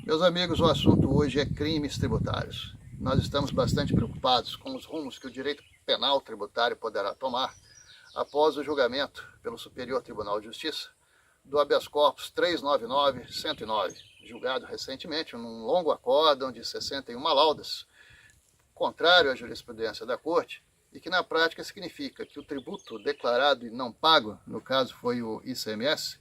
Meus amigos, o assunto hoje é crimes tributários. Nós estamos bastante preocupados com os rumos que o direito penal tributário poderá tomar após o julgamento pelo Superior Tribunal de Justiça do habeas corpus 399-109, julgado recentemente num longo acórdão de 61 laudas, contrário à jurisprudência da Corte, e que na prática significa que o tributo declarado e não pago, no caso foi o ICMS,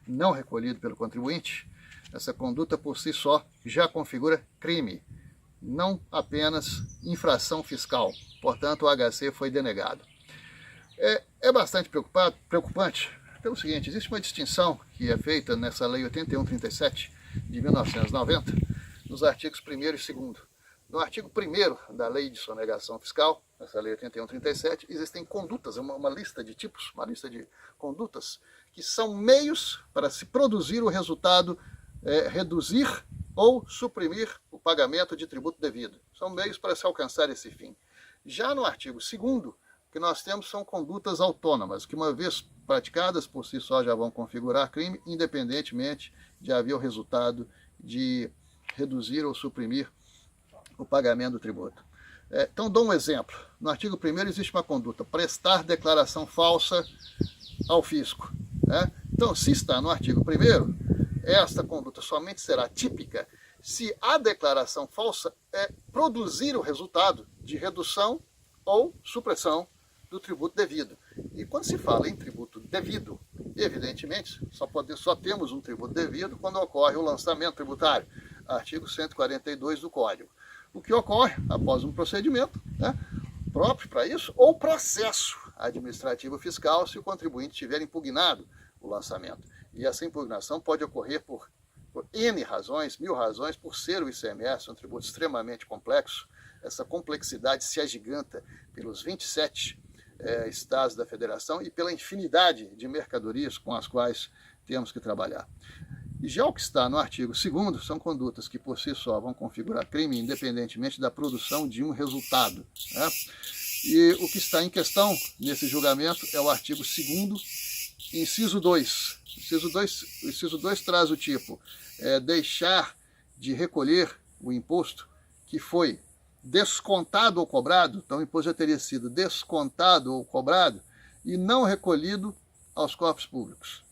não recolhido pelo contribuinte, essa conduta por si só já configura crime, não apenas infração fiscal. Portanto, o HC foi denegado. É bastante preocupante pelo seguinte: existe uma distinção que é feita nessa Lei 8137 de 1990, nos artigos 1º e 2º. No artigo 1º da Lei de Sonegação Fiscal, essa Lei 8137, existem condutas, uma lista de tipos, uma lista de condutas que são meios para se produzir o resultado, reduzir ou suprimir o pagamento de tributo devido. São meios para se alcançar esse fim. Já no artigo 2º, o que nós temos são condutas autônomas, que uma vez praticadas por si só já vão configurar crime, independentemente de haver o resultado de reduzir ou suprimir o pagamento do tributo. Então, dou um exemplo. No artigo 1º existe uma conduta: prestar declaração falsa ao fisco. Então, se está no artigo 1º, esta conduta somente será típica se a declaração falsa produzir o resultado de redução ou supressão do tributo devido. E quando se fala em tributo devido, evidentemente, só temos um tributo devido quando ocorre o lançamento tributário, artigo 142 do Código. O que ocorre após um procedimento próprio para isso, ou processo administrativo fiscal, se o contribuinte tiver impugnado o lançamento. E essa impugnação pode ocorrer por N razões, 1000 razões, por ser o ICMS um tributo extremamente complexo. Essa complexidade se agiganta pelos 27 estados da federação e pela infinidade de mercadorias com as quais temos que trabalhar. E já o que está no artigo 2º são condutas que por si só vão configurar crime, independentemente da produção de um resultado. E o que está em questão nesse julgamento é o artigo 2º, inciso 2. Inciso 2 traz o tipo: deixar de recolher o imposto que foi descontado ou cobrado. Então, o imposto já teria sido descontado ou cobrado e não recolhido aos cofres públicos.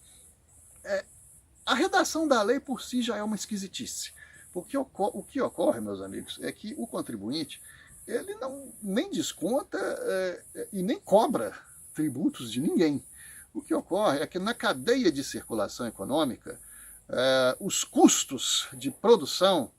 A redação da lei por si já é uma esquisitice. Porque o que ocorre, meus amigos, é que o contribuinte ele nem desconta e nem cobra tributos de ninguém. O que ocorre é que na cadeia de circulação econômica, os custos de produção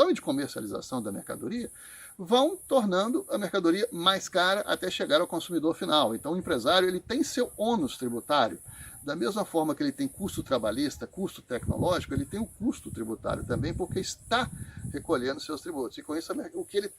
e de comercialização da mercadoria vão tornando a mercadoria mais cara até chegar ao consumidor final. Então o empresário ele tem seu ônus tributário. Da mesma forma que ele tem custo trabalhista, custo tecnológico, ele tem o custo tributário também, porque está recolhendo seus tributos. E com isso,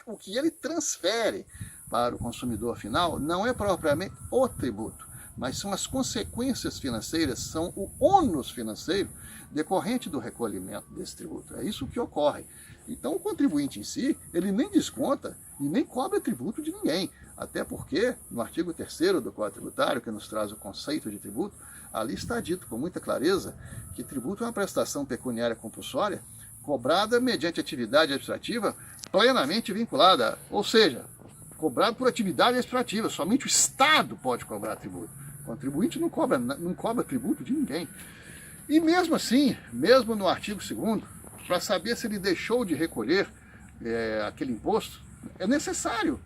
o que ele transfere para o consumidor final não é propriamente o tributo, mas são as consequências financeiras, são o ônus financeiro decorrente do recolhimento desse tributo. É isso que ocorre. Então, o contribuinte em si, ele nem desconta e nem cobra tributo de ninguém. Até porque, no artigo 3º do Código Tributário, que nos traz o conceito de tributo, ali está dito com muita clareza que tributo é uma prestação pecuniária compulsória cobrada mediante atividade administrativa plenamente vinculada, ou seja, cobrado por atividade administrativa. Somente o Estado pode cobrar tributo. O contribuinte não cobra tributo de ninguém. E mesmo assim, mesmo no artigo 2º, para saber se ele deixou de recolher aquele imposto, é necessário,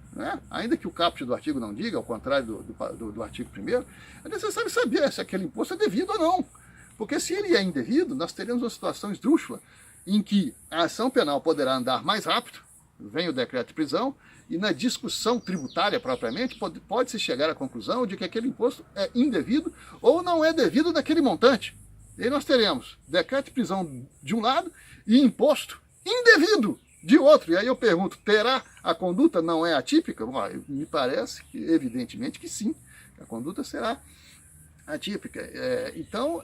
ainda que o caput do artigo não diga, ao contrário do artigo 1º, é necessário saber se aquele imposto é devido ou não. Porque se ele é indevido, nós teremos uma situação esdrúxula em que a ação penal poderá andar mais rápido, vem o decreto de prisão, e na discussão tributária propriamente pode-se chegar à conclusão de que aquele imposto é indevido ou não é devido naquele montante. E aí nós teremos decreto de prisão de um lado e imposto indevido de outro. E aí eu pergunto, terá a conduta não é atípica? Bom, me parece, evidentemente, que sim, a conduta será atípica. Então,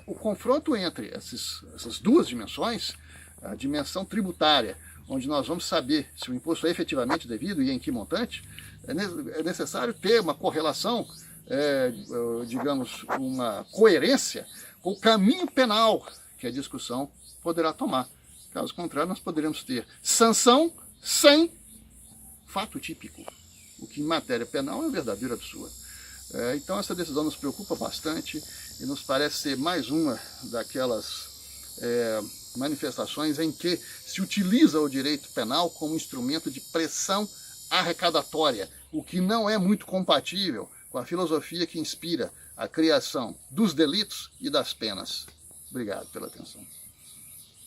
o confronto entre essas duas dimensões, a dimensão tributária, onde nós vamos saber se o imposto é efetivamente devido e em que montante, é necessário ter uma correlação, digamos, uma coerência com o caminho penal, que é a discussão poderá tomar. Caso contrário, nós poderemos ter sanção sem fato típico, o que em matéria penal é um verdadeiro absurdo. Então essa decisão nos preocupa bastante e nos parece ser mais uma daquelas manifestações em que se utiliza o direito penal como instrumento de pressão arrecadatória, o que não é muito compatível com a filosofia que inspira a criação dos delitos e das penas. Obrigado pela atenção.